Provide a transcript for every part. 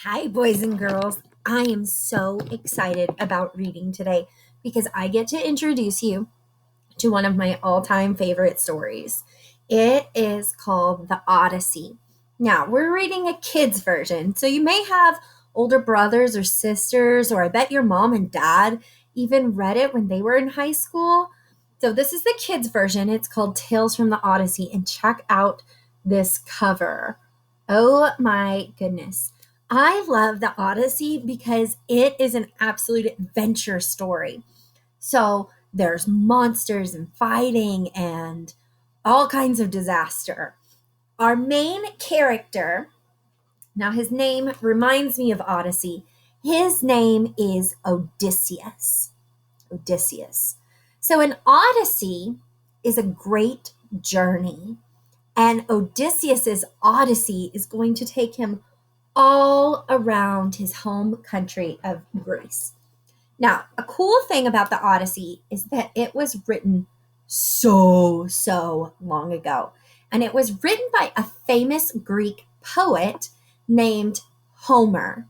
Hi, boys and girls. I am so excited about reading today because I get to introduce you to one of my all time favorite stories. It is called The Odyssey. Now, we're reading a kid's version, so you may have older brothers or sisters, or I bet your mom and dad even read it when they were in high school. So, this is the kids' version. It's called Tales from the Odyssey, and check out this cover. Oh my goodness. I love the Odyssey because it is an absolute adventure story. So there's monsters and fighting and all kinds of disaster. Our main character, now his name reminds me of Odyssey. His name is Odysseus. Odysseus. So an Odyssey is a great journey, and Odysseus's Odyssey is going to take him all around his home country of Greece. Now, a cool thing about the Odyssey is that it was written so long ago. And it was written by a famous Greek poet named Homer.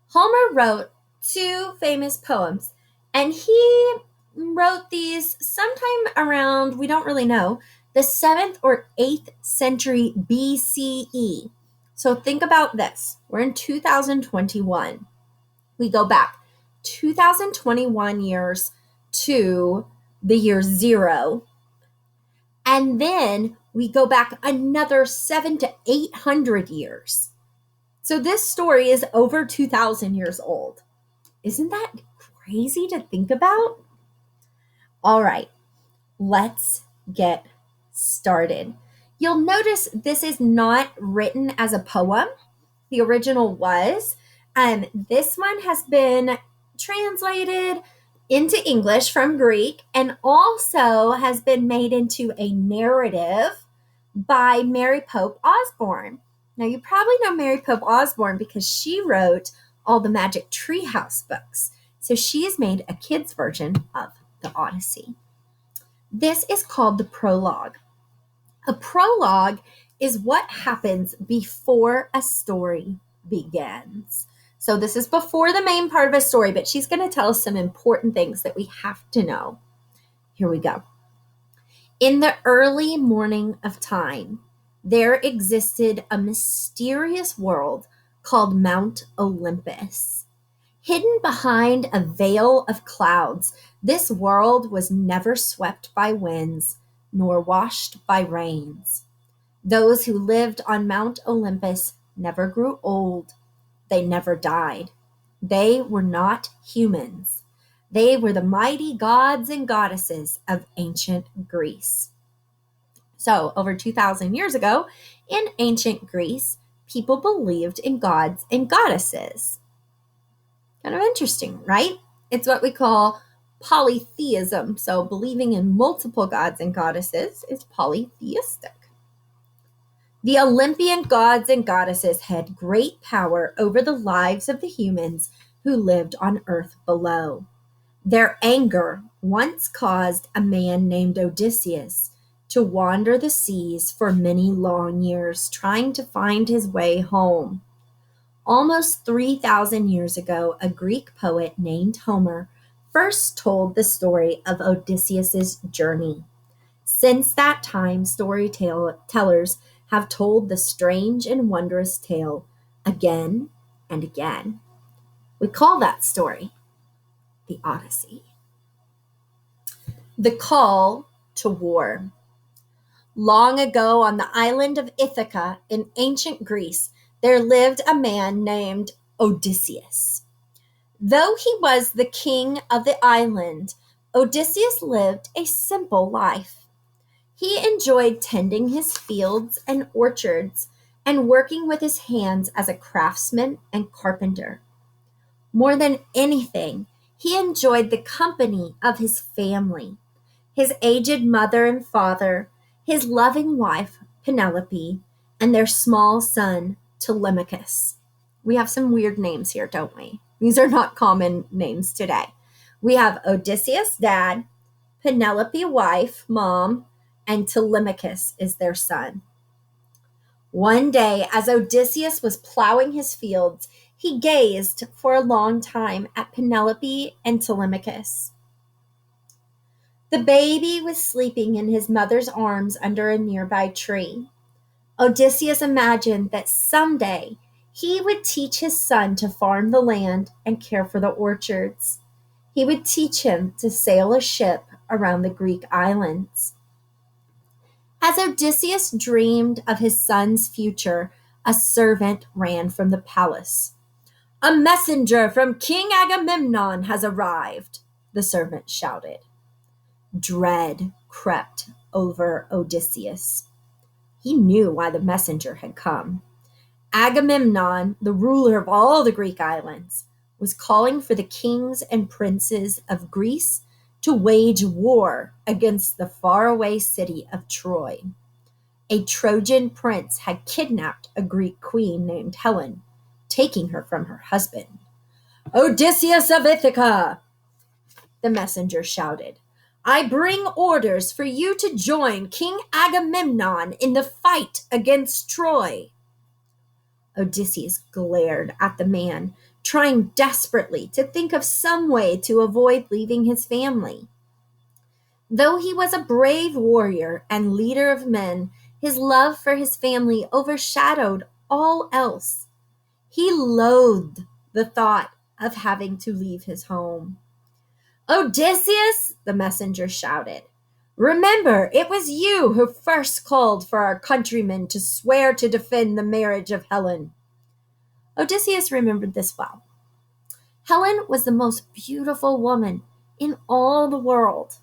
Homer wrote two famous poems, and he wrote these sometime around, we don't really know, the 7th or 8th century BCE. So think about this. We're in 2021. We go back 2021 years to the year zero. And then we go back another 7 to 800 years. So this story is over 2,000 years old. Isn't that crazy to think about? All right, let's get started. You'll notice this is not written as a poem. The original was. This one has been translated into English from Greek and also has been made into a narrative by Mary Pope Osborne. Now, you probably know Mary Pope Osborne because she wrote all the Magic Treehouse books. So she has made a kid's version of the Odyssey. This is called the prologue. A prologue is what happens before a story begins. So this is before the main part of a story, but she's going to tell us some important things that we have to know. Here we go. In the early morning of time, there existed a mysterious world called Mount Olympus. Hidden behind a veil of clouds, this world was never swept by winds nor washed by rains. Those who lived on Mount Olympus never grew old. They never died. They were not humans. They were the mighty gods and goddesses of ancient Greece. So, over 2,000 years ago, in ancient Greece, people believed in gods and goddesses. Kind of interesting, right? It's what we call polytheism. So, believing in multiple gods and goddesses is polytheistic. The Olympian gods and goddesses had great power over the lives of the humans who lived on earth below. Their anger once caused a man named Odysseus to wander the seas for many long years, trying to find his way home. Almost 3,000 years ago, a Greek poet named Homer first told the story of Odysseus's journey. Since that time, storytellers have told the strange and wondrous tale again and again. We call that story the Odyssey. The call to war. Long ago on the island of Ithaca in ancient Greece, there lived a man named Odysseus. Though he was the king of the island, Odysseus lived a simple life. He enjoyed tending his fields and orchards and working with his hands as a craftsman and carpenter. More than anything, he enjoyed the company of his family, his aged mother and father, his loving wife, Penelope, and their small son, Telemachus. We have some weird names here, don't we? These are not common names today. We have Odysseus, dad, Penelope, wife, mom, and Telemachus is their son. One day, as Odysseus was plowing his fields, He gazed for a long time at Penelope and Telemachus. The baby was sleeping in his mother's arms under a nearby tree. Odysseus imagined that someday he would teach his son to farm the land and care for the orchards. He would teach him to sail a ship around the Greek islands. As Odysseus dreamed of his son's future, a servant ran from the palace. "A messenger from King Agamemnon has arrived," the servant shouted. Dread crept over Odysseus. He knew why the messenger had come. Agamemnon, the ruler of all the Greek islands, was calling for the kings and princes of Greece to wage war against the faraway city of Troy. A Trojan prince had kidnapped a Greek queen named Helen, taking her from her husband. "Odysseus of Ithaca," the messenger shouted, "I bring orders for you to join King Agamemnon in the fight against Troy." Odysseus glared at the man, trying desperately to think of some way to avoid leaving his family. Though he was a brave warrior and leader of men, his love for his family overshadowed all else. He loathed the thought of having to leave his home. "Odysseus," the messenger shouted, "remember, it was you who first called for our countrymen to swear to defend the marriage of Helen." Odysseus remembered this well. Helen was the most beautiful woman in all the world.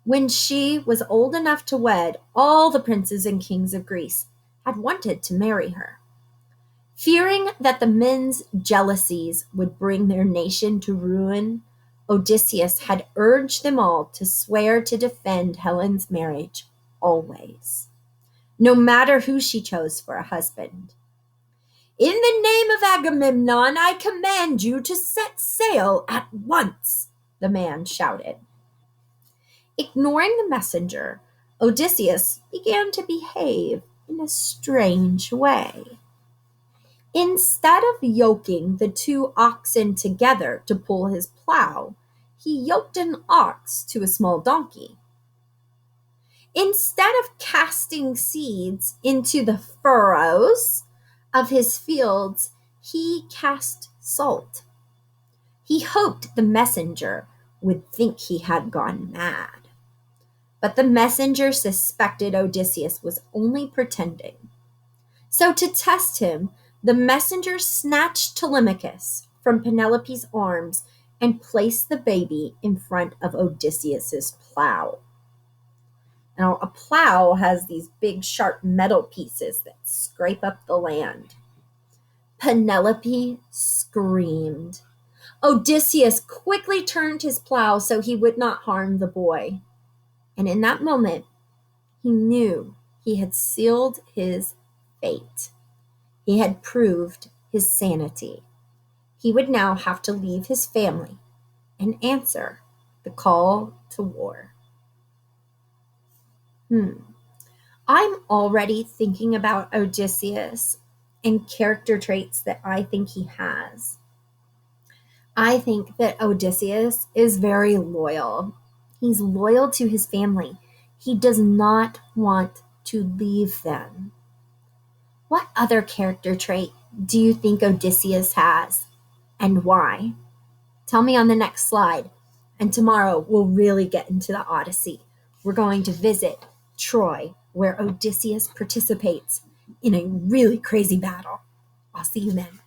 When she was old enough to wed, all the princes and kings of Greece had wanted to marry her. Fearing that the men's jealousies would bring their nation to ruin, Odysseus had urged them all to swear to defend Helen's marriage always, no matter who she chose for a husband. "In the name of Agamemnon, I command you to set sail at once," the man shouted. Ignoring the messenger, Odysseus began to behave in a strange way. Instead of yoking the two oxen together to pull his plow, he yoked an ox to a small donkey. Instead of casting seeds into the furrows of his fields, he cast salt. He hoped the messenger would think he had gone mad. But the messenger suspected Odysseus was only pretending. So to test him, the messenger snatched Telemachus from Penelope's arms and placed the baby in front of Odysseus's plow. Now, a plow has these big, sharp metal pieces that scrape up the land. Penelope screamed. Odysseus quickly turned his plow so he would not harm the boy. And in that moment, he knew he had sealed his fate. He had proved his sanity. He would now have to leave his family and answer the call to war. I'm already thinking about Odysseus and character traits that I think he has. I think that Odysseus is very loyal. He's loyal to his family. He does not want to leave them. What other character trait do you think Odysseus has, and why? Tell me on the next slide. And tomorrow we'll really get into the Odyssey. We're going to visit Troy, where Odysseus participates in a really crazy battle. I'll see you then.